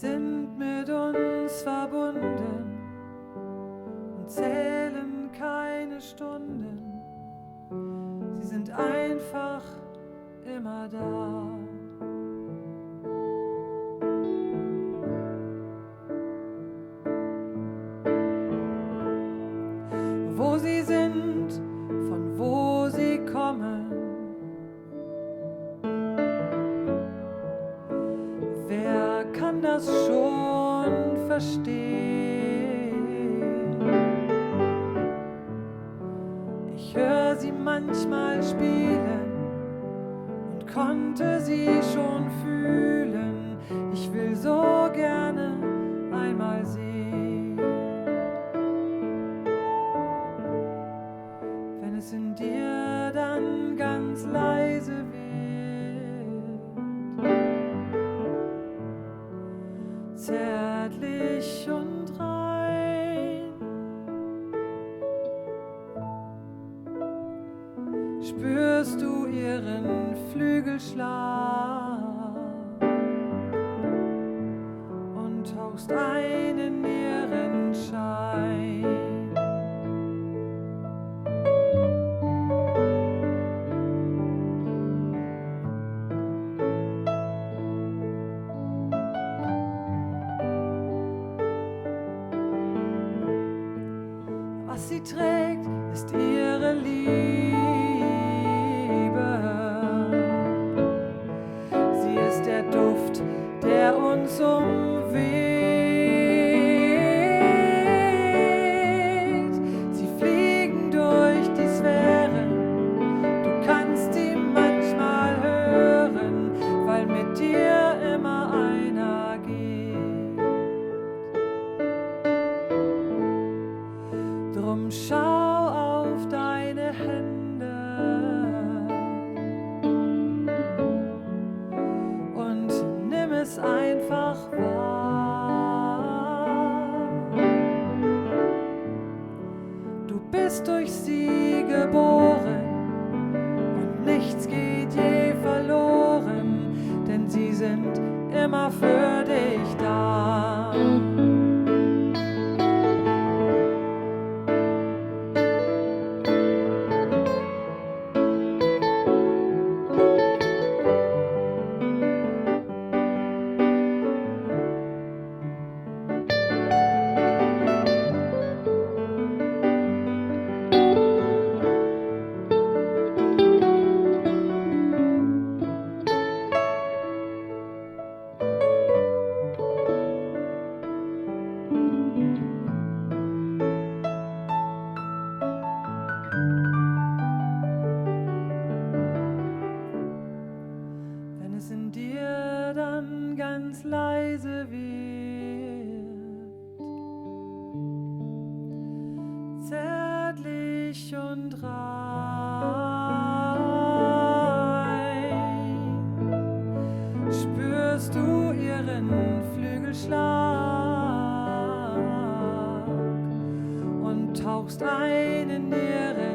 sind mit uns verbunden und zählen keine Stunden. Sie sind einfach immer da. Wo sie sind, von wo sie kommen, wer kann das schon verstehen? Ich höre sie manchmal spielen und konnte sie schon fühlen. Ich will so gerne einmal sehen, wenn es in dir dann ganz leise wird, zärtlich und rein. Spürst du ihren Flügelschlag und tauchst ein in ihren Schein. Was sie trägt, ist ihre Liebe. Sie ist der Duft, der uns umweht. Sie fliegen durch die Sphären, du kannst sie manchmal hören, weil mit dir immer einer geht. Drum schau auf deine Hände und nimm es einfach wahr. Du bist durch sie geboren und nichts geht je verloren, denn sie sind immer für dich da. Wenn es in dir dann ganz leise wird, zärtlich und rein, spürst du ihren Flügelschlag und tauchst ein in ihren